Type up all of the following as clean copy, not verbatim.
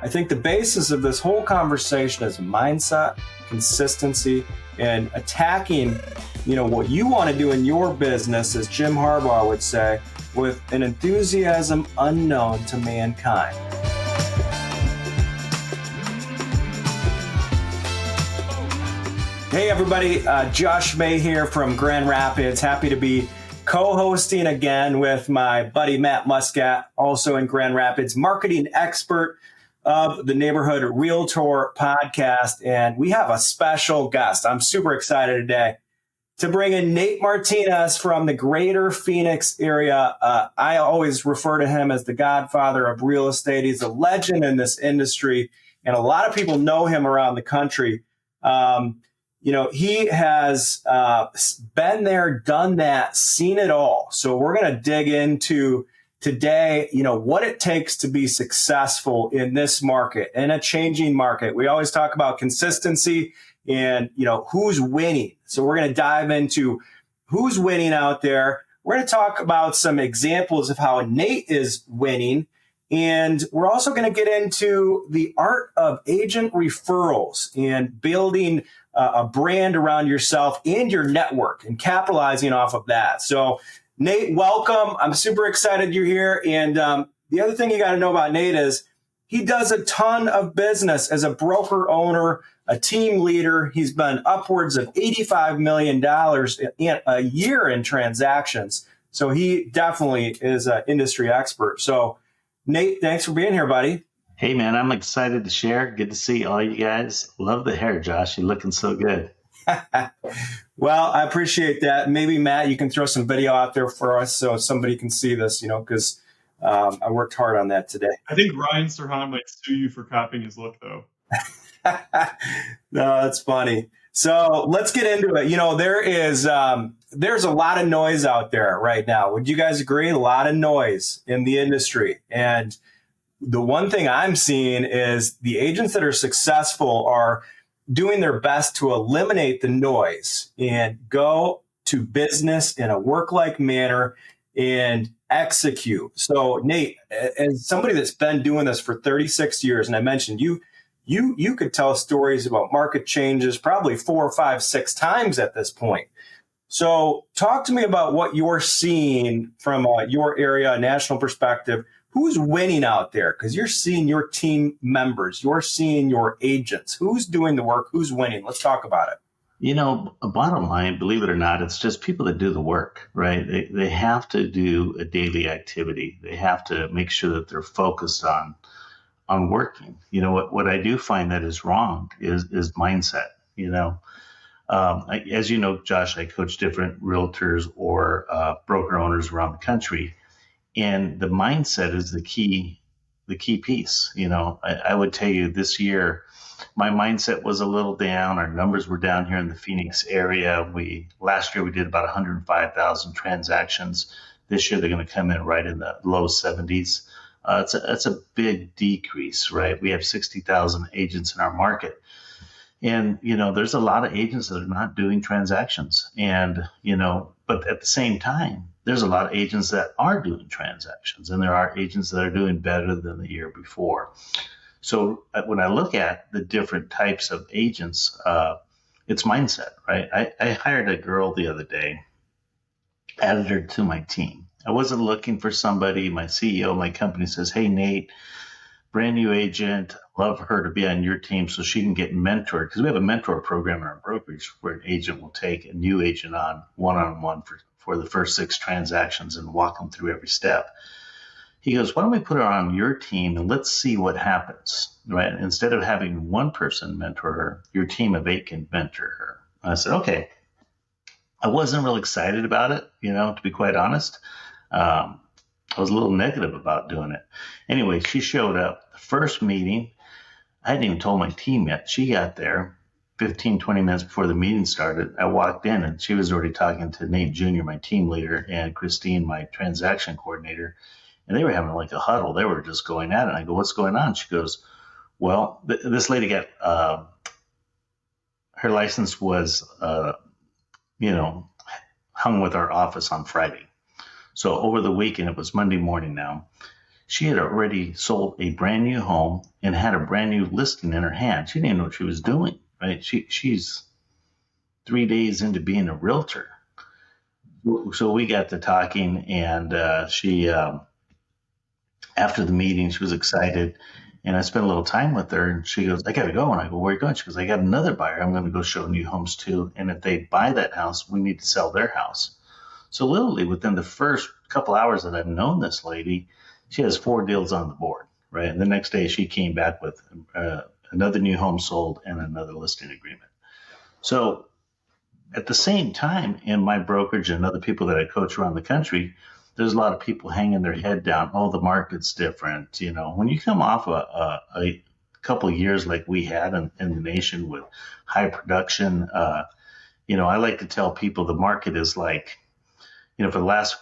I think the basis of this whole conversation is mindset, consistency, and attacking, what you want to do in your business, as Jim Harbaugh would say, with an enthusiasm unknown to mankind. Hey everybody, Josh May here from Grand Rapids. Happy to be co-hosting again with my buddy Matt Muscat, also in Grand Rapids, marketing expert of the Neighborhood Realtor podcast. And we have a special guest. I'm super excited today to bring in Nate Martinez from the greater Phoenix area. I always refer to him as the Godfather of real estate. He's a legend in this industry, and a lot of people know him around the country. He has been there, done that, seen it all. So we're going to dig into today, what it takes to be successful in this market, in a changing market. We always talk about consistency and, who's winning. So we're going to dive into who's winning out there. We're going to talk about some examples of how Nate is winning. And we're also going to get into the art of agent referrals and building a brand around yourself and your network and capitalizing off of that. So Nate, welcome. I'm super excited you're here. And the other thing you got to know about Nate is he does a ton of business as a broker owner, a team leader. He's been upwards of $85 million a year in transactions. So he definitely is an industry expert. So Nate, thanks for being here, buddy. Hey, man, I'm excited to share. Good to see all you guys. Love the hair, Josh. You're looking so good. Well, I appreciate that. Maybe, Matt, you can throw some video out there for us so somebody can see this, because I worked hard on that today. I think Ryan Serhan might sue you for copying his look, though. No, that's funny. So let's get into it. There's a lot of noise out there right now. Would you guys agree? A lot of noise in the industry. And the one thing I'm seeing is the agents that are successful are doing their best to eliminate the noise and go to business in a work-like manner and execute. So Nate, as somebody that's been doing this for 36 years, and I mentioned you could tell stories about market changes probably 4, 5, 6 times at this point. So talk to me about what you're seeing from your area, a national perspective. Who's winning out there? Because you're seeing your team members, you're seeing your agents. Who's doing the work? Who's winning? Let's talk about it. Bottom line, believe it or not, it's just people that do the work, right? They have to do a daily activity. They have to make sure that they're focused on working. What I do find that is wrong is mindset. As you know, Josh, I coach different realtors or broker owners around the country. And the mindset is the key piece. I would tell you this year, my mindset was a little down. Our numbers were down here in the Phoenix area. Last year we did about 105,000 transactions. This year they're going to come in right in the low 70s. It's a big decrease, right? We have 60,000 agents in our market. And, there's a lot of agents that are not doing transactions. And, but at the same time, there's a lot of agents that are doing transactions, and there are agents that are doing better than the year before. So when I look at the different types of agents, it's mindset, right? I hired a girl the other day, added her to my team. I wasn't looking for somebody. My CEO of my company says, "Hey, Nate, brand new agent, love her to be on your team so she can get mentored." Because we have a mentor program in our brokerage where an agent will take a new agent on one-on-one for the first 6 transactions and walk them through every step. He goes, "Why don't we put her on your team and let's see what happens, right? Instead of having one person mentor her, your team of 8 can mentor her." And I said, okay. I wasn't real excited about it, to be quite honest. I was a little negative about doing it. Anyway, she showed up. The first meeting, I hadn't even told my team yet. She got there 15, 20 minutes before the meeting started. I walked in and she was already talking to Nate Jr., my team leader, and Christine, my transaction coordinator. And they were having like a huddle. They were just going at it. And I go, "What's going on?" She goes, "Well, this lady got, her license was, hung with our office on Friday. So over the weekend, it was Monday morning now. She had already sold a brand new home and had a brand new listing in her hand. She didn't even know what she was doing, right? She's 3 days into being a realtor. So we got to talking, and she, after the meeting, she was excited. And I spent a little time with her, and she goes, I got to go. And I go, where are you going? She goes, I got another buyer. I'm going to go show new homes too. And if they buy that house, we need to sell their house. So literally within the first couple hours that I've known this lady, she has 4 deals on the board, right? And the next day she came back with another new home sold and another listing agreement. So at the same time, in my brokerage and other people that I coach around the country, there's a lot of people hanging their head down. Oh, the market's different. When you come off a couple of years like we had in the nation with high production, I like to tell people the market is like, for the last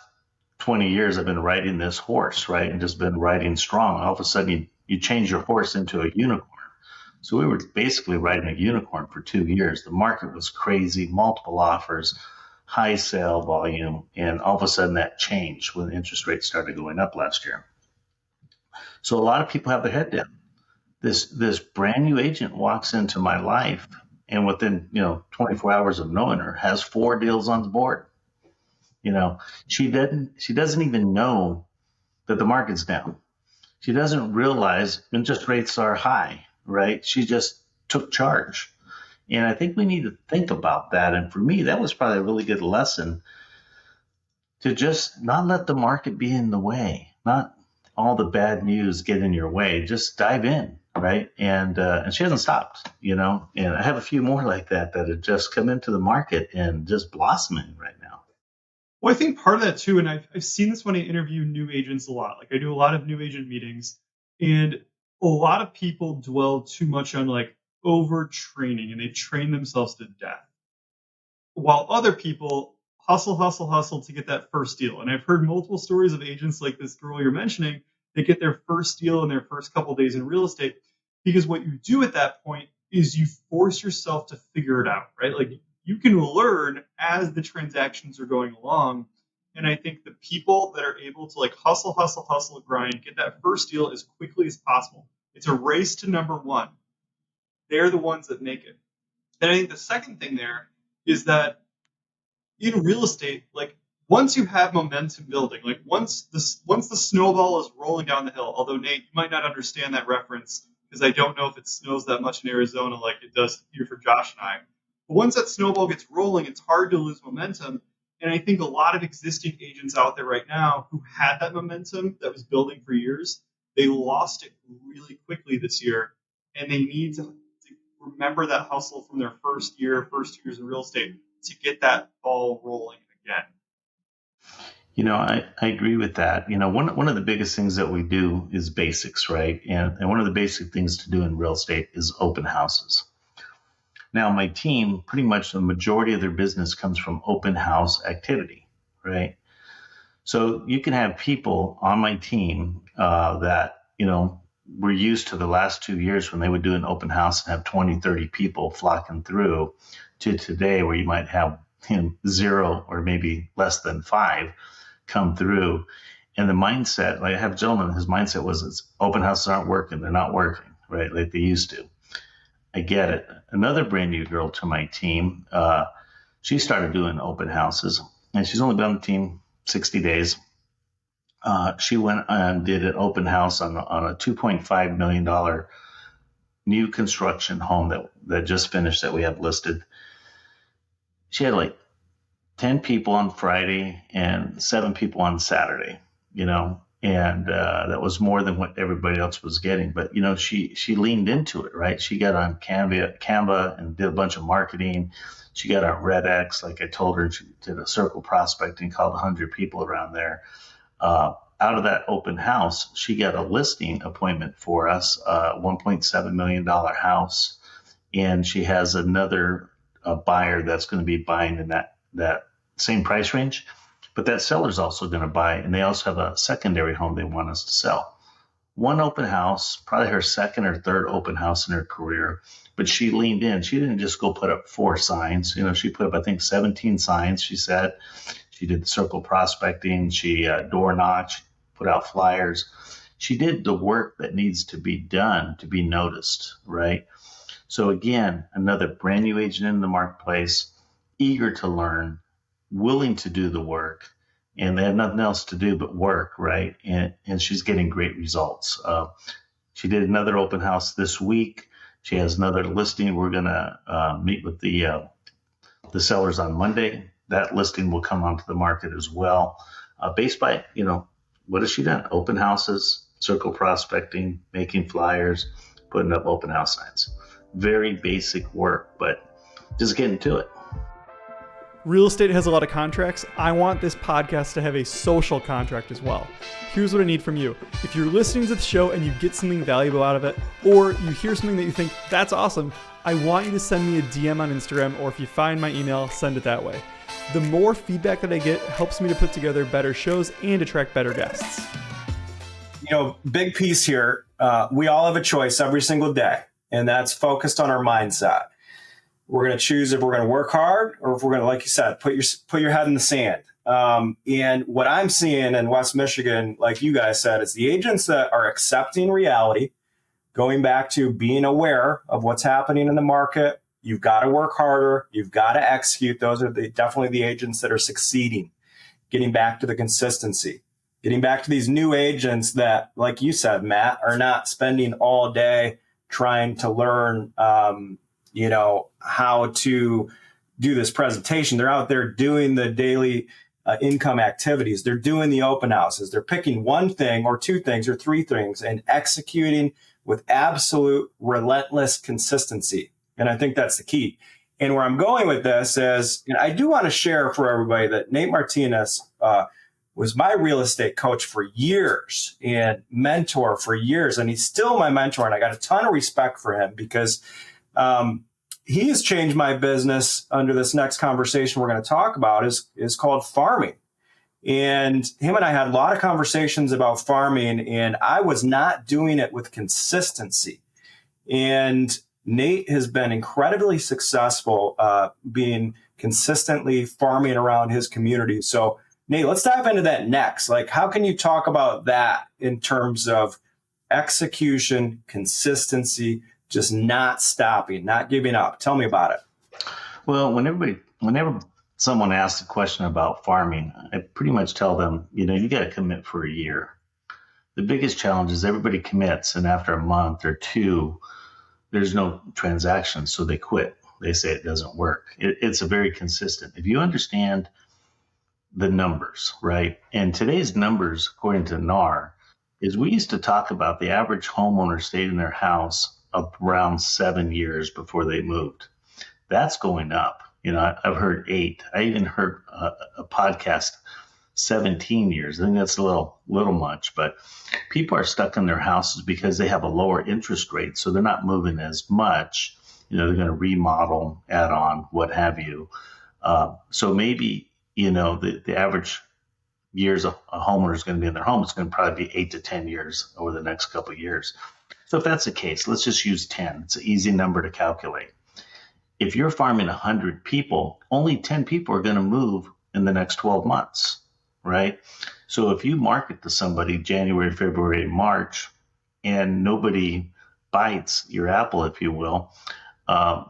20 years, I've been riding this horse, right? And just been riding strong. All of a sudden, you change your horse into a unicorn. So we were basically riding a unicorn for 2 years. The market was crazy, multiple offers, high sale volume, and all of a sudden that changed when interest rates started going up last year. So a lot of people have their head down. This brand new agent walks into my life, and within 24 hours of knowing her, has 4 deals on the board. She doesn't even know that the market's down. She doesn't realize interest rates are high, right? She just took charge. And I think we need to think about that. And for me, that was probably a really good lesson to just not let the market be in the way, not all the bad news get in your way. Just dive in, right? And she hasn't stopped, and I have a few more like that have just come into the market and just blossoming right now. Well, I think part of that too, and I've seen this when I interview new agents a lot. Like I do a lot of new agent meetings, and a lot of people dwell too much on like overtraining, and they train themselves to death. While other people hustle to get that first deal. And I've heard multiple stories of agents like this girl you're mentioning. They get their first deal in their first couple of days in real estate, because what you do at that point is you force yourself to figure it out, right? Like you can learn as the transactions are going along. And I think the people that are able to like hustle, grind, get that first deal as quickly as possible. It's a race to number one. They're the ones that make it. And I think the second thing there is that in real estate, like once you have momentum building, like once the snowball is rolling down the hill, although Nate, you might not understand that reference because I don't know if it snows that much in Arizona like it does here for Josh and I. But once that snowball gets rolling, it's hard to lose momentum. And I think a lot of existing agents out there right now who had that momentum that was building for years, they lost it really quickly this year. And they need to remember that hustle from their first 2 years in real estate to get that ball rolling again. I agree with that. One of the biggest things that we do is basics, right? And one of the basic things to do in real estate is open houses. Now, my team, pretty much the majority of their business comes from open house activity, right? So you can have people on my team that, were used to the last 2 years when they would do an open house and have 20, 30 people flocking through to today where you might have 0 or maybe less than 5 come through. And the mindset, like I have a gentleman, his mindset was it's open houses aren't working. They're not working, right? Like they used to. I get it. Another brand new girl to my team, she started doing open houses and she's only been on the team 60 days. She went and did an open house on a $2.5 million new construction home that just finished that we have listed. She had like 10 people on Friday and 7 people on Saturday, and that was more than what everybody else was getting. But, she leaned into it, right? She got on Canva and did a bunch of marketing. She got on RedX, like I told her, she did a circle prospecting, called 100 people around there. Out of that open house, she got a listing appointment for us, $1.7 million house. And she has another buyer that's going to be buying in that same price range. But that seller's also going to buy, and they also have a secondary home they want us to sell. One open house, probably her second or third open house in her career, but she leaned in. She didn't just go put up 4 signs. She put up, I think, 17 signs, she said. She did the circle prospecting. She door knocked, put out flyers. She did the work that needs to be done to be noticed, right? So again, another brand new agent in the marketplace, eager to learn, willing to do the work, and they have nothing else to do but work, right? And she's getting great results. She did another open house this week. She has another listing. We're going to meet with the sellers on Monday. That listing will come onto the market as well. Based by, what has she done? Open houses, circle prospecting, making flyers, putting up open house signs. Very basic work, but just getting to it. Real estate has a lot of contracts. I want this podcast to have a social contract as well. Here's what I need from you. If you're listening to the show and you get something valuable out of it, or you hear something that you think, that's awesome, I want you to send me a DM on Instagram, or if you find my email, send it that way. The more feedback that I get helps me to put together better shows and attract better guests. Big piece here. We all have a choice every single day, and that's focused on our mindset. We're going to choose if we're going to work hard or if we're going to, like you said, put your head in the sand. And what I'm seeing in West Michigan, like you guys said, is the agents that are accepting reality, going back to being aware of what's happening in the market. You've got to work harder. You've got to execute. Those are definitely the agents that are succeeding, getting back to the consistency, getting back to these new agents that, like you said, Matt, are not spending all day trying to learn, how to do this presentation. They're out there doing the daily income activities. They're doing the open houses. They're picking one thing or two things or three things and executing with absolute relentless consistency. And I think that's the key. And where I'm going with this is, I do want to share for everybody that Nate Martinez was my real estate coach for years and mentor for years. And he's still my mentor. And I got a ton of respect for him because he has changed my business under this next conversation we're going to talk about is called farming. And him and I had a lot of conversations about farming, and I was not doing it with consistency. And Nate has been incredibly successful being consistently farming around his community. So Nate, let's dive into that next. Like, how can you talk about that in terms of execution, consistency, just not stopping, not giving up? Tell me about it. Well, whenever someone asks a question about farming, I pretty much tell them, you got to commit for a year. The biggest challenge is everybody commits, and after a month or two, there's no transaction, so they quit. They say it doesn't work. It's a very consistent. If you understand the numbers, right? And today's numbers, according to NAR, is we used to talk about the average homeowner stayed in their house around 7 years before they moved. That's going up. I've heard 8. I even heard a podcast 17 years. I think that's a little much, but people are stuck in their houses because they have a lower interest rate, so they're not moving as much. They're going to remodel, add on, what have you. So maybe the average years a homeowner is going to be in their home, it's going to probably be 8 to 10 years over the next couple of years. So if that's the case, let's just use 10. It's an easy number to calculate. If you're farming 100 people, only 10 people are going to move in the next 12 months, right? So if you market to somebody January, February, March, and nobody bites your apple, if you will,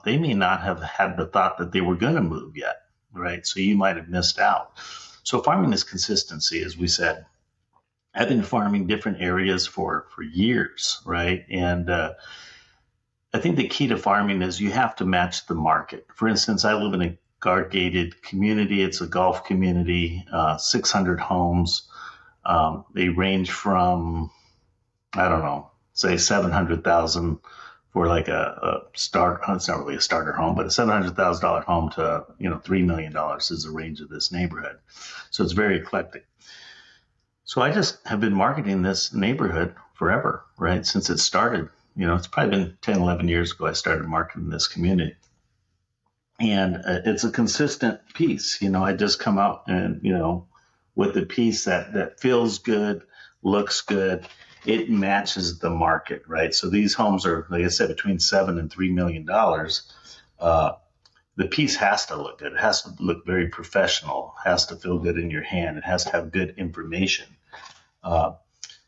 they may not have had the thought that they were going to move yet, right? So you might have missed out. So farming is consistency, as we said. I've been farming different areas for years, right? And I think the key to farming is you have to match the market. For instance, I live in a guard-gated community. It's a golf community, 600 homes. They range from, say 700,000 for like a start. It's not really a starter home, but a $700,000 home to $3 million is the range of this neighborhood. So it's very eclectic. So I just have been marketing this neighborhood forever, right? Since it started. It's probably been 10, 11 years ago I started marketing this community. And it's a consistent piece. I just come out and, with a piece that feels good, looks good. It matches the market, right? So these homes are, like I said, between $7 and $3 million. The piece has to look good. It has to look very professional. It has to feel good in your hand. It has to have good information.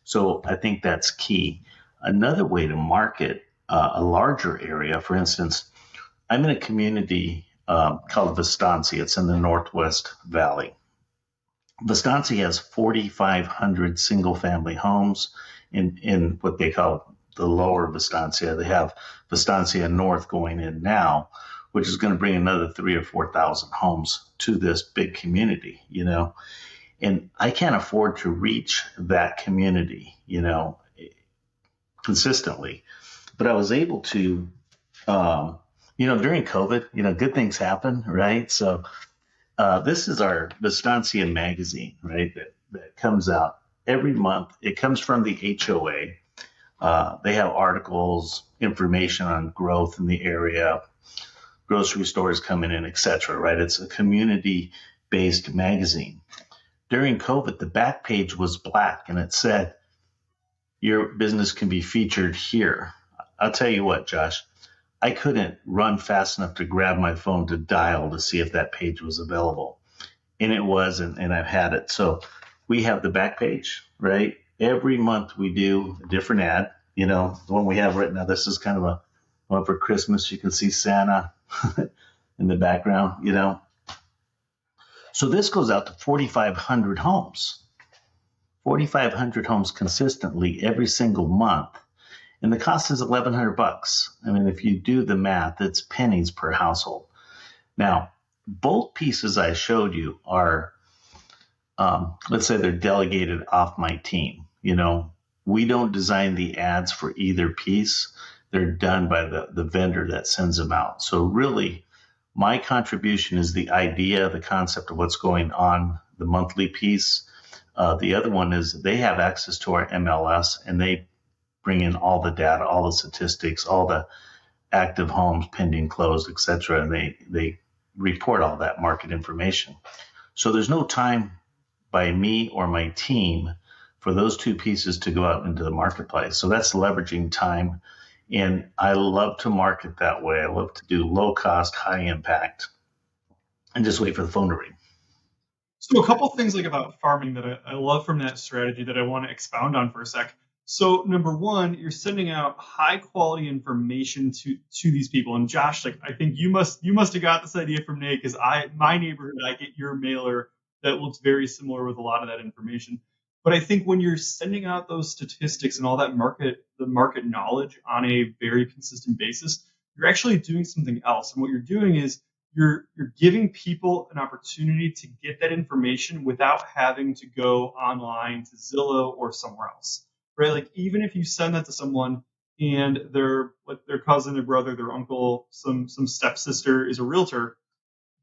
So I think that's key. Another way to market a larger area, for instance, I'm in a community called Vistancia. It's in the Northwest Valley. Vistancia has 4,500 single-family homes in what they call the lower Vistancia. They have Vistancia North going in now, which is going to bring another 3,000 or 4,000 homes to this big community, And I can't afford to reach that community, consistently. But I was able to, during COVID, good things happen, right? So this is our Vistancia magazine, right? That comes out every month. It comes from the HOA. They have articles, information on growth in the area, grocery stores coming in, etc. Right? It's a community-based magazine. During COVID, the back page was black, and it said, "Your business can be featured here." I'll tell you what, Josh. I couldn't run fast enough to grab my phone to dial to see if that page was available. And it was, and I've had it. So we have the back page, right? Every month we do a different ad. The one we have right now, this is kind of a one for Christmas. You can see Santa in the background, So this goes out to 4,500 homes. 4,500 homes consistently every single month. And the cost is $1,100. I mean, if you do the math, it's pennies per household. Now, both pieces I showed you are, let's say they're delegated off my team. We don't design the ads for either piece. They're done by the vendor that sends them out. So really, my contribution is the idea, the concept of what's going on, the monthly piece. The other one is they have access to our MLS, and they bring in all the data, all the statistics, all the active homes, pending, closed, etc. And they report all that market information. So there's no time by me or my team for those two pieces to go out into the marketplace. So that's leveraging time. And I love to market that way. I love to do low cost, high impact, and just wait for the phone to ring. So a couple things about farming that I love from that strategy that I want to expound on for a sec. So number one, you're sending out high quality information to these people. And Josh, I think you must have got this idea from Nate, because my neighborhood, I get your mailer that looks very similar with a lot of that information. But I think when you're sending out those statistics and all that the market knowledge on a very consistent basis, you're actually doing something else. And what you're doing is you're giving people an opportunity to get that information without having to go online to Zillow or somewhere else. Right? Even if you send that to someone and their cousin, their brother, their uncle, some stepsister is a realtor,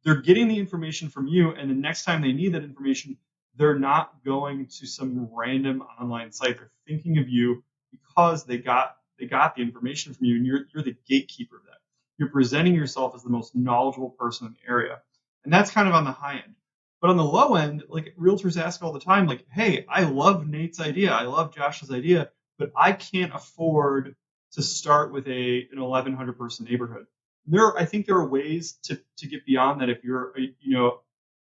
they're getting the information from you, and the next time they need that information, they're not going to some random online site. They're thinking of you because they got the information from you, and you're the gatekeeper of that. You're presenting yourself as the most knowledgeable person in the area, and that's kind of on the high end. But on the low end, realtors ask all the time, hey, I love Nate's idea, I love Josh's idea, but I can't afford to start with an 1,100 person neighborhood. I think there are ways to get beyond that if you're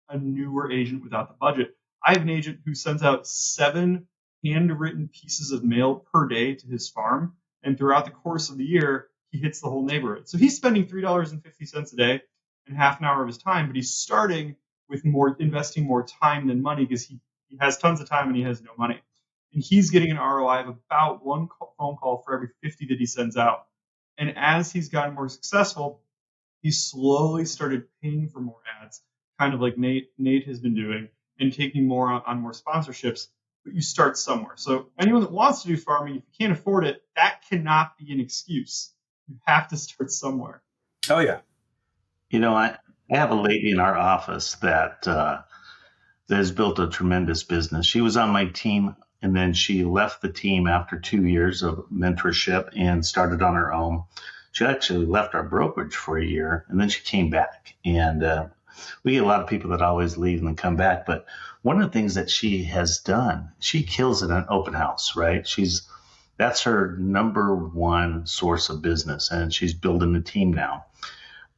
a newer agent without the budget. I have an agent who sends out 7 handwritten pieces of mail per day to his farm, and throughout the course of the year, he hits the whole neighborhood. So he's spending $3.50 a day and half an hour of his time, but he's starting with investing more time than money, because he has tons of time and he has no money. And he's getting an ROI of about one phone call for every 50 that he sends out. And as he's gotten more successful, he slowly started paying for more ads, kind of like Nate has been doing, and taking more on more sponsorships. But you start somewhere. So anyone that wants to do farming, if you can't afford it, that cannot be an excuse. You have to start somewhere. Oh, yeah. I have a lady in our office that has built a tremendous business. She was on my team, and then she left the team after 2 years of mentorship and started on her own. She actually left our brokerage for a year, and then she came back. And we get a lot of people that always leave and then come back. But one of the things that she has done, she kills it on open house, right? That's her number one source of business, and she's building a team now.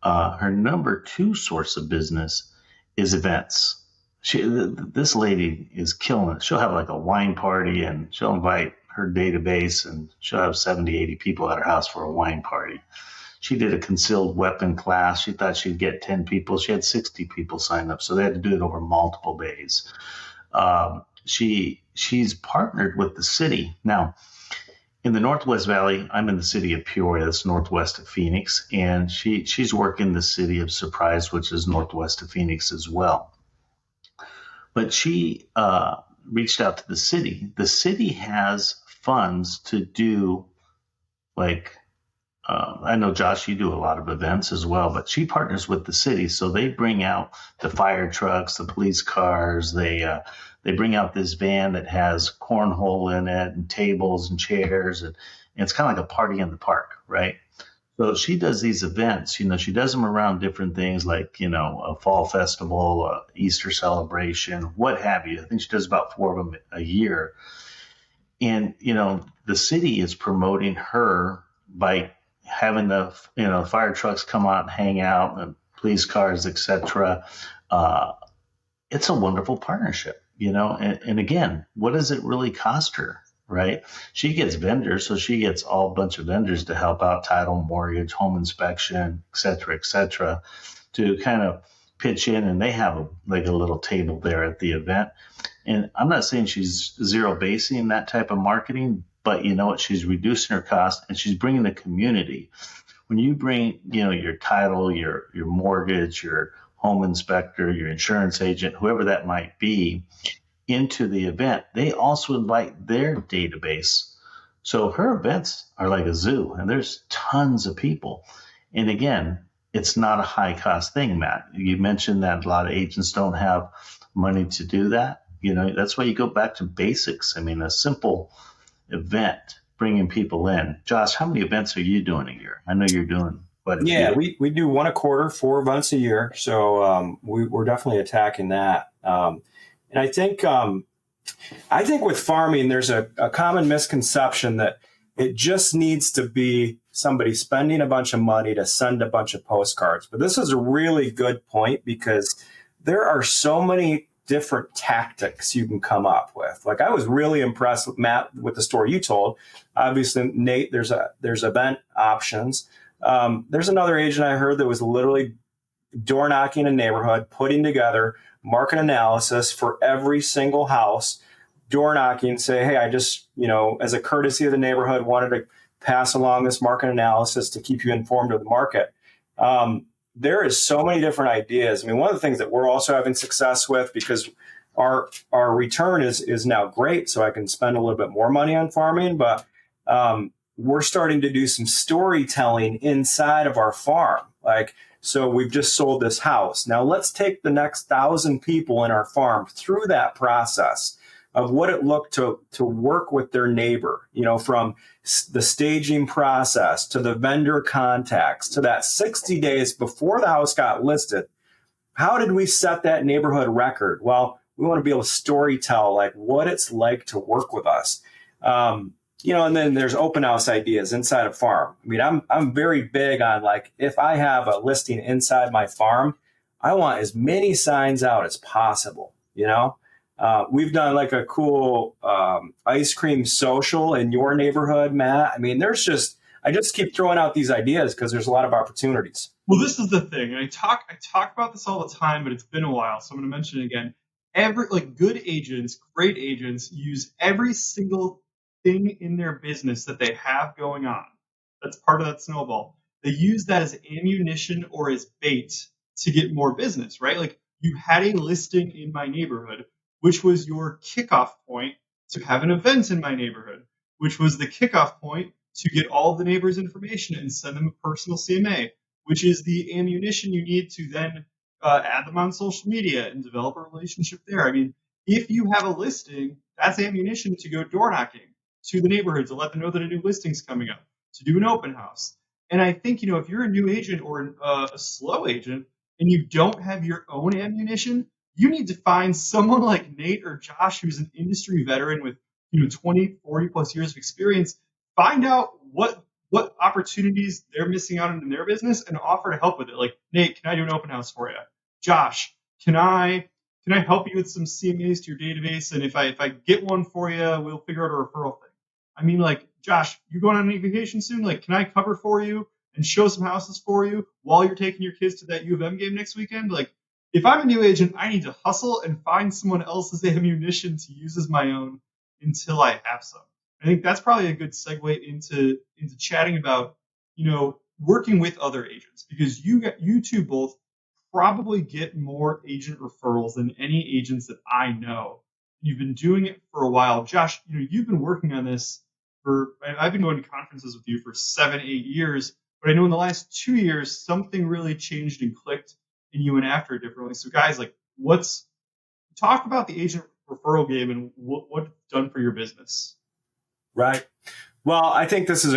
Her number 2 source of business is events. this lady is killing it. She'll have like a wine party and she'll invite her database and she'll have 70, 80 people at her house for a wine party. She did a concealed weapon class. She thought she'd get 10 people. She had 60 people sign up. So they had to do it over multiple days. She's partnered with the city. Now, in the Northwest Valley, I'm in the city of Peoria, that's northwest of Phoenix, and she's working the city of Surprise, which is northwest of Phoenix as well. But she reached out to the city. The city has funds to do, like, I know, Josh, you do a lot of events as well, but she partners with the city. So they bring out the fire trucks, the police cars. They bring out this van that has cornhole in it and tables and chairs. And it's kind of like a party in the park, right? So she does these events. She does them around different things like, a fall festival, a Easter celebration, what have you. I think she does about 4 of them a year. And, the city is promoting her by having the fire trucks come out and hang out, and police cars, etc. It's a wonderful partnership, And again, what does it really cost her, right? She gets vendors, so she gets a bunch of vendors to help out, title, mortgage, home inspection, etc., to kind of pitch in, and they have a little table there at the event. And I'm not saying she's zero basing that type of marketing, but you know what? She's reducing her cost and she's bringing the community. When you bring, your title, your mortgage, your home inspector, your insurance agent, whoever that might be, into the event, they also invite their database. So her events are like a zoo, and there's tons of people. And again, it's not a high cost thing, Matt. You mentioned that a lot of agents don't have money to do that. That's why you go back to basics. I mean, a simple event, bringing people in. Josh, how many events are you doing a year? I know you're doing quite a few. We do one a quarter, 4 events a year. So we're definitely attacking that. And I think with farming, there's a common misconception that it just needs to be somebody spending a bunch of money to send a bunch of postcards. But this is a really good point because there are so many different tactics you can come up with. Like, I was really impressed with Matt with the story you told. Obviously, Nate, there's event options. There's another agent I heard that was literally door knocking a neighborhood, putting together market analysis for every single house, door knocking, say, hey, I just, as a courtesy of the neighborhood, wanted to pass along this market analysis to keep you informed of the market. There is so many different ideas. I mean, one of the things that we're also having success with, because our return is now great, so I can spend a little bit more money on farming, but we're starting to do some storytelling inside of our farm. So we've just sold this house. Now let's take the next 1,000 people in our farm through that process of what it looked to work with their neighbor, from the staging process to the vendor contacts to that 60 days before the house got listed. How did we set that neighborhood record? Well, we want to be able to storytell what it's like to work with us. And then there's open house ideas inside a farm. I mean, I'm very big on if I have a listing inside my farm, I want as many signs out as possible. We've done a cool ice cream social in your neighborhood, Matt. I mean, I just keep throwing out these ideas because there's a lot of opportunities. Well, this is the thing. I talk about this all the time, but it's been a while, so I'm going to mention it again. Good agents, great agents, use every single thing in their business that they have going on. That's part of that snowball. They use that as ammunition or as bait to get more business, right? You had a listing in my neighborhood, which was your kickoff point to have an event in my neighborhood, which was the kickoff point to get all of the neighbors' information and send them a personal CMA, which is the ammunition you need to then add them on social media and develop a relationship there. I mean, if you have a listing, that's ammunition to go door knocking to the neighborhood to let them know that a new listing's coming up, to do an open house. And I think, if you're a new agent or a slow agent and you don't have your own ammunition, you need to find someone like Nate or Josh, who's an industry veteran with 20, 40 plus years of experience. Find out what opportunities they're missing out on in their business and offer to help with it. Nate, can I do an open house for you? Josh, can I can I help you with some CMAs to your database? And if I get one for you, we'll figure out a referral thing. I mean, like, Josh, you going on any vacation soon? Like, can I cover for you and show some houses for you while you're taking your kids to that U of M game next weekend? Like, if I'm a new agent, I need to hustle and find someone else's ammunition to use as my own until I have some. I think that's probably a good segue into chatting about, working with other agents, because you two both probably get more agent referrals than any agents that I know. You've been doing it for a while. Josh, you've been working on this I've been going to conferences with you for 7-8 years, but I know in the last 2 years, something really changed and clicked and you went after it differently. So guys, like, talk about the agent referral game and what it's done for your business. Right. Well, I think this is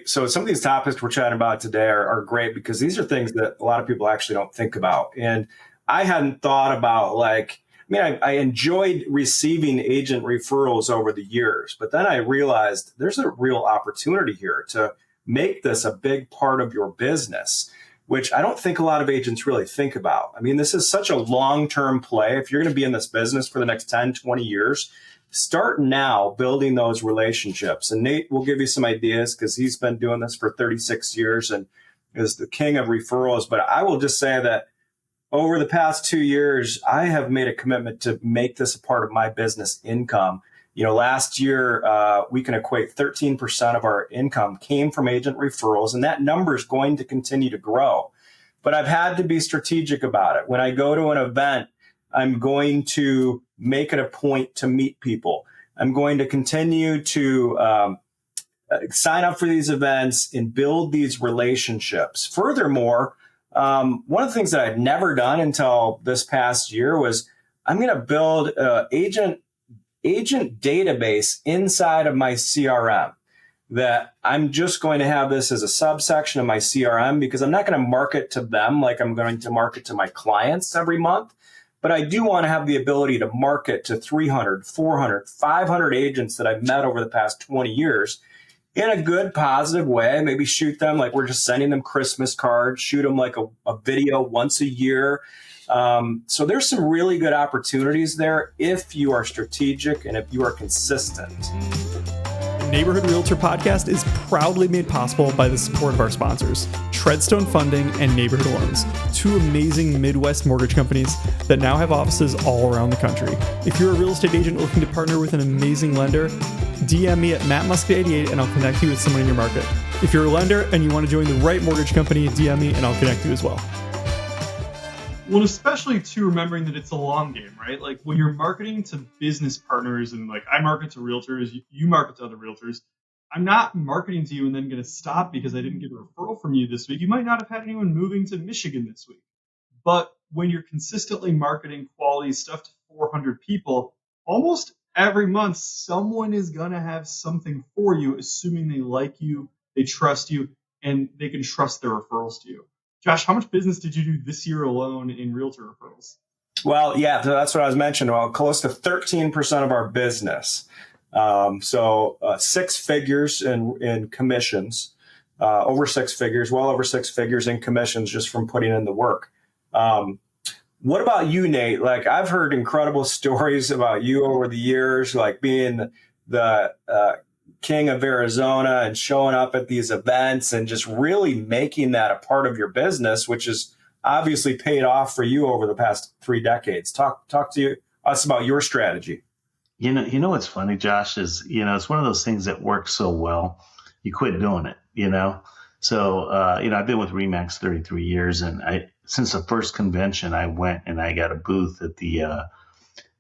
so some of these topics we're chatting about today are great, because these are things that a lot of people actually don't think about. And I hadn't thought about, I enjoyed receiving agent referrals over the years, but then I realized there's a real opportunity here to make this a big part of your business, which I don't think a lot of agents really think about. I mean, this is such a long-term play. If you're going to be in this business for the next 10, 20 years, start now building those relationships. And Nate will give you some ideas, because he's been doing this for 36 years and is the king of referrals. But I will just say that over the past 2 years, I have made a commitment to make this a part of my business income. Last year, we can equate 13% of our income came from agent referrals, and that number is going to continue to grow. But I've had to be strategic about it. When I go to an event, I'm going to make it a point to meet people. I'm going to continue to sign up for these events and build these relationships. Furthermore, one of the things that I'd never done until this past year was I'm going to build an agent database inside of my CRM, that I'm just going to have this as a subsection of my CRM, because I'm not going to market to them like I'm going to market to my clients every month. But I do want to have the ability to market to 300, 400, 500 agents that I've met over the past 20 years in a good, positive way. Maybe shoot them like we're just sending them Christmas cards, shoot them like a video once a year. So there's some really good opportunities there if you are strategic and if you are consistent. The Neighborhood Realtor Podcast is proudly made possible by the support of our sponsors, Treadstone Funding and Neighborhood Loans, two amazing Midwest mortgage companies that now have offices all around the country. If you're a real estate agent looking to partner with an amazing lender, DM me at mattmusket88 and I'll connect you with someone in your market. If you're a lender and you want to join the right mortgage company, DM me and I'll connect you as well. Well, especially too, remembering that it's a long game, right? Like, when you're marketing to business partners, and like I market to realtors, you market to other realtors. I'm not marketing to you and then going to stop because I didn't get a referral from you this week. You might not have had anyone moving to Michigan this week. But when you're consistently marketing quality stuff to 400 people, almost every month, someone is going to have something for you, assuming they like you, they trust you, and they can trust their referrals to you. Josh, how much business did you do this year alone in realtor referrals? Well, yeah, so that's what I was mentioning. Well, close to 13% of our business. So 6 figures in commissions, over 6 figures, well over 6 figures in commissions just from putting in the work. What about you, Nate? Like, I've heard incredible stories about you over the years, like being the king of Arizona and showing up at these events and just really making that a part of your business, which is obviously paid off for you over the past 3 decades. Talk to us about your strategy. You know what's funny, Josh, is, it's one of those things that works so well, you quit doing it, So, I've been with RE/MAX 33 years, and since the first convention, I went and I got a booth at the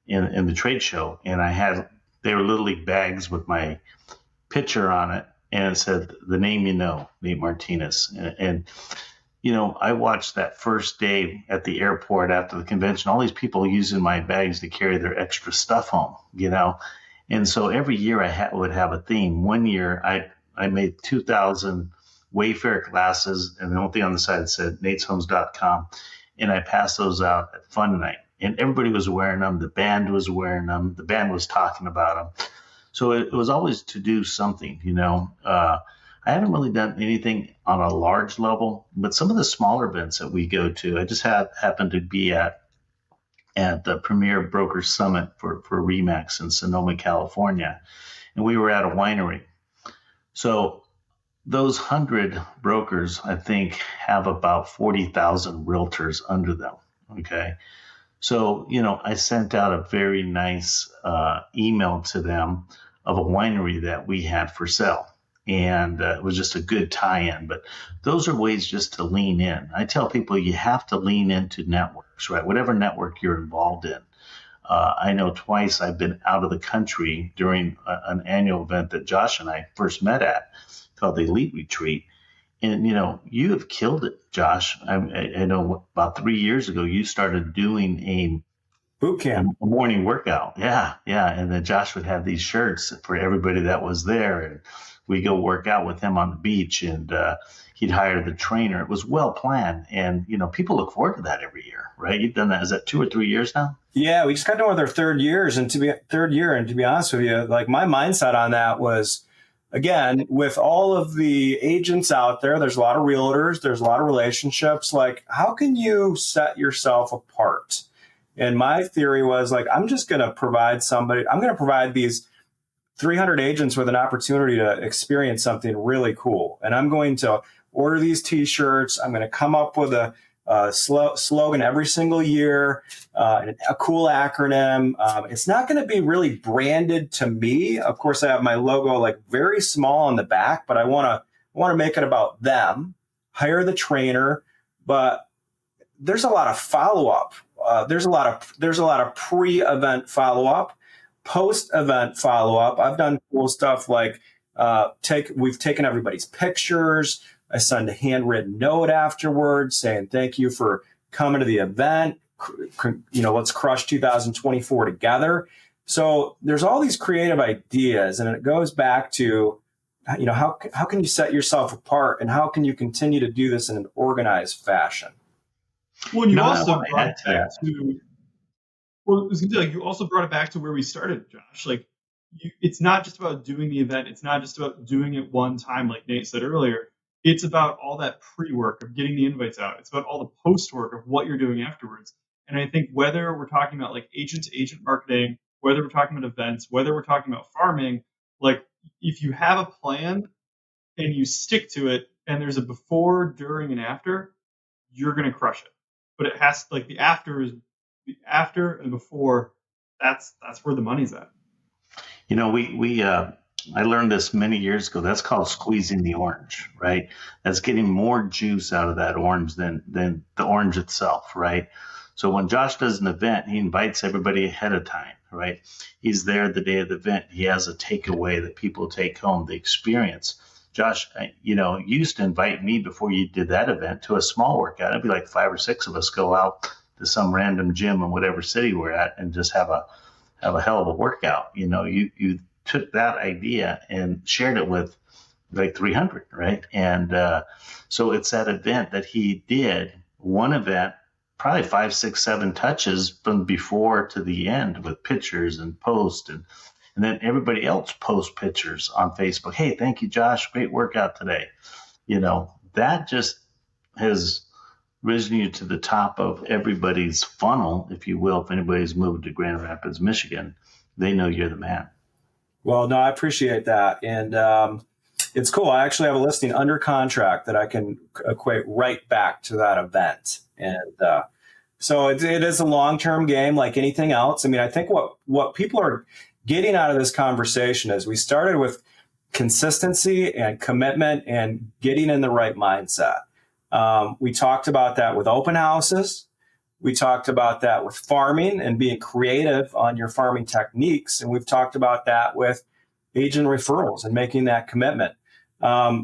in the trade show, and they were Little League bags with my picture on it, and it said the name, Nate Martinez. And I watched that first day at the airport after the convention, all these people using my bags to carry their extra stuff home, And so every year I would have a theme. One year I made 2,000 Wayfair glasses, and the only thing on the side said nateshomes.com. And I passed those out at Fun Night, and everybody was wearing them. The band was wearing them. The band was talking about them. So it was always to do something, I haven't really done anything on a large level, but some of the smaller events that we go to, I just happened to be at at the Premier Broker Summit for Remax in Sonoma, California. And we were at a winery. So those 100 brokers, I think, have about 40,000 realtors under them. Okay. So, I sent out a very nice email to them of a winery that we had for sale. And it was just a good tie-in. But those are ways just to lean in. I tell people you have to lean into networks, right? Whatever network you're involved in. I know twice I've been out of the country during an annual event that Josh and I first met at called the Elite Retreat. And, you have killed it, Josh. I know about 3 years ago, you started doing a Boot camp. a morning workout. Yeah, yeah. And then Josh would have these shirts for everybody that was there. And we go work out with him on the beach, and he'd hire the trainer. It was well planned. And, people look forward to that every year, right? You've done that. Is that 2 or 3 years now? Yeah, we just got done with our third year. And to be honest with you, like my mindset on that was, again, with all of the agents out there, there's a lot of realtors, there's a lot of relationships. Like, how can you set yourself apart? And my theory was like, I'm going to provide these 300 agents with an opportunity to experience something really cool. And I'm going to order these t-shirts. I'm going to come up with a slogan every single year, a cool acronym. It's not going to be really branded to me. Of course, I have my logo like very small on the back, but I want to make it about them. Hire the trainer, but there's a lot of follow-up. There's a lot of pre-event follow-up, post-event follow-up. I've done cool stuff like we've taken everybody's pictures. I send a handwritten note afterwards saying, thank you for coming to the event. Let's crush 2024 together. So there's all these creative ideas, and it goes back to, how can you set yourself apart, and how can you continue to do this in an organized fashion? Well, and you also brought it back to, you also brought it back to where we started, Josh. Like, it's not just about doing the event. It's not just about doing it one time, like Nate said earlier. It's about all that pre-work of getting the invites out. It's about all the post-work of what you're doing afterwards. And I think whether we're talking about like agent-to-agent marketing, whether we're talking about events, whether we're talking about farming, like if you have a plan and you stick to it and there's a before, during, and after, you're going to crush it. But it has like the after and before, that's where the money's at. I learned this many years ago. That's called squeezing the orange, right? That's getting more juice out of that orange than the orange itself, right? So when Josh does an event, he invites everybody ahead of time, right? He's there the day of the event. He has a takeaway that people take home, the experience. Josh, you used to invite me before you did that event to a small workout. It'd be like 5 or 6 of us go out to some random gym in whatever city we're at and just have a hell of a workout. You took that idea and shared it with like 300, right? And so it's that event that he did, one event, probably 5, 6, 7 touches from before to the end with pictures and posts, and then everybody else post pictures on Facebook. Hey, thank you, Josh. Great workout today. That just has risen you to the top of everybody's funnel, if you will. If anybody's moved to Grand Rapids, Michigan, they know you're the man. Well, no, I appreciate that. And it's cool. I actually have a listing under contract that I can equate right back to that event. And so it is a long-term game like anything else. I mean, I think what people are getting out of this conversation is we started with consistency and commitment and getting in the right mindset. We talked about that with open houses. We talked about that with farming and being creative on your farming techniques. And we've talked about that with agent referrals and making that commitment.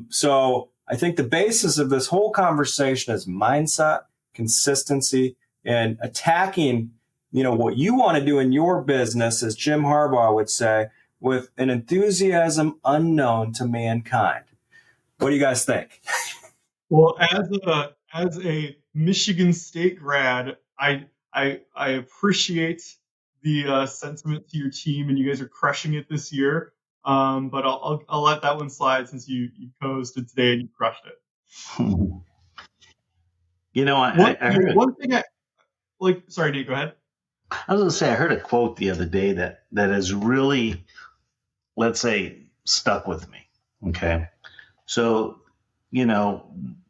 So I think the basis of this whole conversation is mindset, consistency, and attacking, what you want to do in your business, as Jim Harbaugh would say, with an enthusiasm unknown to mankind. What do you guys think? Well, as a Michigan State grad, I appreciate the sentiment to your team, and you guys are crushing it this year. But I'll let that one slide since you co-hosted today and you crushed it. I heard one thing sorry, Nate, go ahead. I was going to say, I heard a quote the other day that has really, let's say, stuck with me. Okay. So,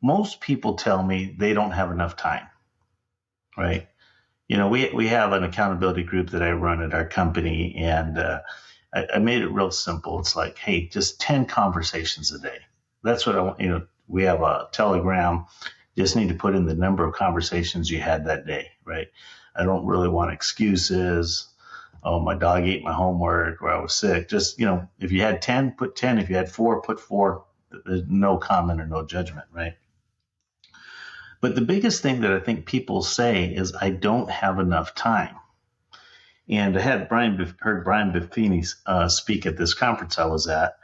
most people tell me they don't have enough time, right? We have an accountability group that I run at our company, and I made it real simple. It's like, hey, just 10 conversations a day. That's what I want. We have a Telegram. You just need to put in the number of conversations you had that day, right? I don't really want excuses. Oh, my dog ate my homework, or I was sick. Just, if you had 10, put 10. If you had 4, put 4. There's no comment or no judgment, right? But the biggest thing that I think people say is, I don't have enough time. And I had heard Brian Buffini speak at this conference I was at.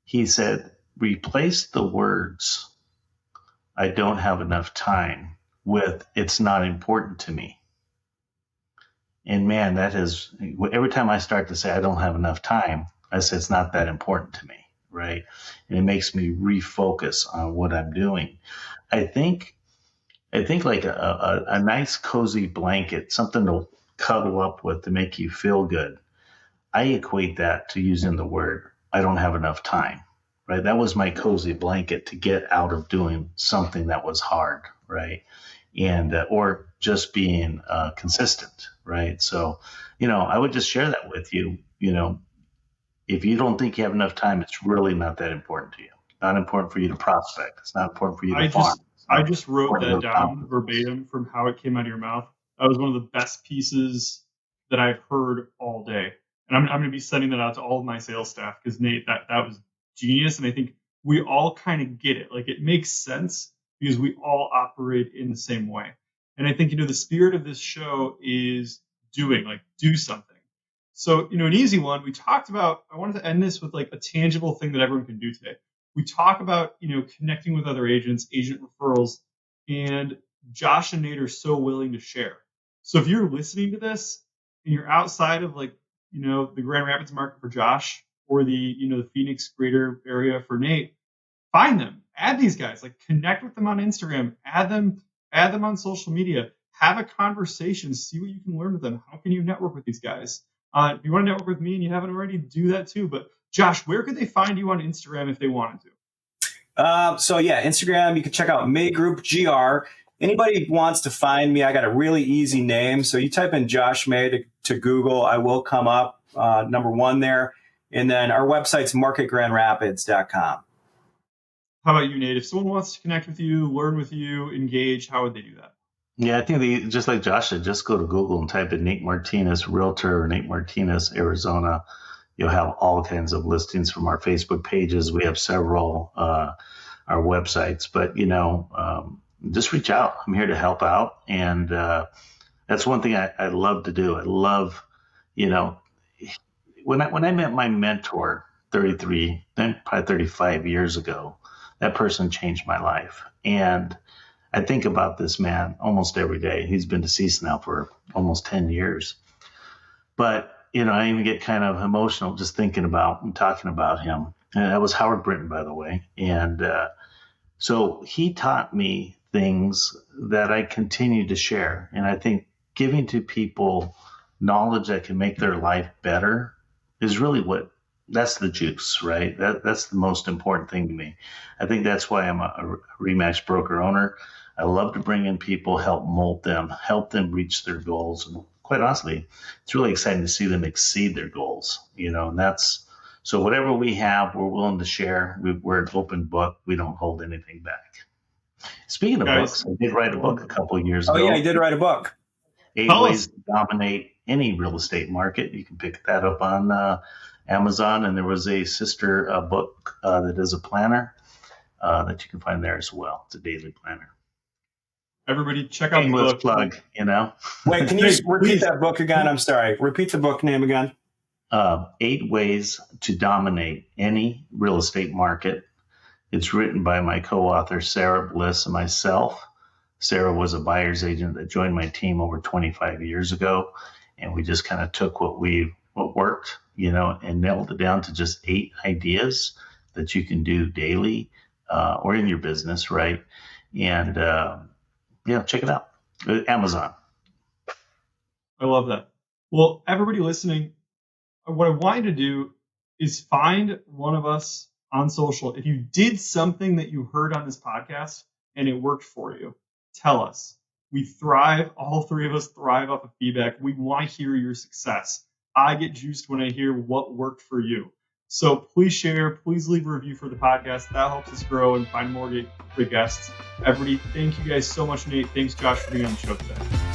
He said, replace the words, I don't have enough time, with, it's not important to me. And man, that is, every time I start to say I don't have enough time, I say it's not that important to me, right? And it makes me refocus on what I'm doing. I think like a nice cozy blanket, something to cuddle up with to make you feel good. I equate that to using the word, I don't have enough time, right? That was my cozy blanket to get out of doing something that was hard, right? And, or just being consistent, right? So, I would just share that with you. If you don't think you have enough time, it's really not that important to you. Not important for you to prospect. It's not important for you to farm. I just wrote that down verbatim from how it came out of your mouth. That was one of the best pieces that I've heard all day. And I'm going to be sending that out to all of my sales staff, because Nate, that was genius. And I think we all kind of get it. Like, it makes sense because we all operate in the same way. And I think, the spirit of this show is do something. So, an easy one, we talked about, I wanted to end this with like a tangible thing that everyone can do today. We talk about, connecting with other agents, agent referrals, and Josh and Nate are so willing to share. So if you're listening to this and you're outside of the Grand Rapids market for Josh, or the Phoenix greater area for Nate, find them, add these guys, connect with them on Instagram, add them on social media, have a conversation, see what you can learn with them. How can you network with these guys? If you want to network with me and you haven't already, do that too. But Josh, where could they find you on Instagram if they wanted to? So yeah, Instagram, you can check out May Group GR. Anybody wants to find me, I got a really easy name. So you type in Josh May to Google, I will come up number one there. And then our website's marketgrandrapids.com. How about you, Nate? If someone wants to connect with you, learn with you, engage, how would they do that? Yeah, I think just like Josh said, just go to Google and type in Nate Martinez Realtor or Nate Martinez Arizona. You'll have all kinds of listings from our Facebook pages. We have several, our websites, but just reach out. I'm here to help out. And that's one thing I love to do. I love, when I met my mentor 33, then probably 35 years ago, that person changed my life. And I think about this man almost every day. He's been deceased now for almost 10 years. But, I even get kind of emotional just thinking about and talking about him. And that was Howard Brinton, by the way. And so he taught me things that I continue to share. And I think giving to people knowledge that can make their life better is really that's the juice, right? That's the most important thing to me. I think that's why I'm a RE/MAX broker owner. I love to bring in people, help mold them, help them reach their goals. And quite honestly, it's really exciting to see them exceed their goals, and that's, so whatever we have, we're willing to share. We're an open book. We don't hold anything back. Speaking of books, I did write a book a couple of years ago. Oh yeah, you did write a book. 8 Ways to Dominate Any Real Estate Market. You can pick that up on Amazon. And there was a sister book that is a planner that you can find there as well. It's a daily planner. Everybody check out the book. Plug, Wait, can you repeat that book again? I'm sorry. Repeat the book name again. 8 Ways to Dominate Any Real Estate Market. It's written by my co-author, Sarah Bliss, and myself. Sarah was a buyer's agent that joined my team over 25 years ago. And we just kind of took what worked, and nailed it down to just 8 ideas that you can do daily or in your business, right? And check it out. Amazon. I love that. Well, everybody listening, what I want you to do is find one of us on social. If you did something that you heard on this podcast and it worked for you, tell us. We thrive. All three of us thrive off of feedback. We want to hear your success. I get juiced when I hear what worked for you. So please share. Please leave a review for the podcast. That helps us grow and find more great guests. Everybody, thank you guys so much, Nate. Thanks, Josh, for being on the show today.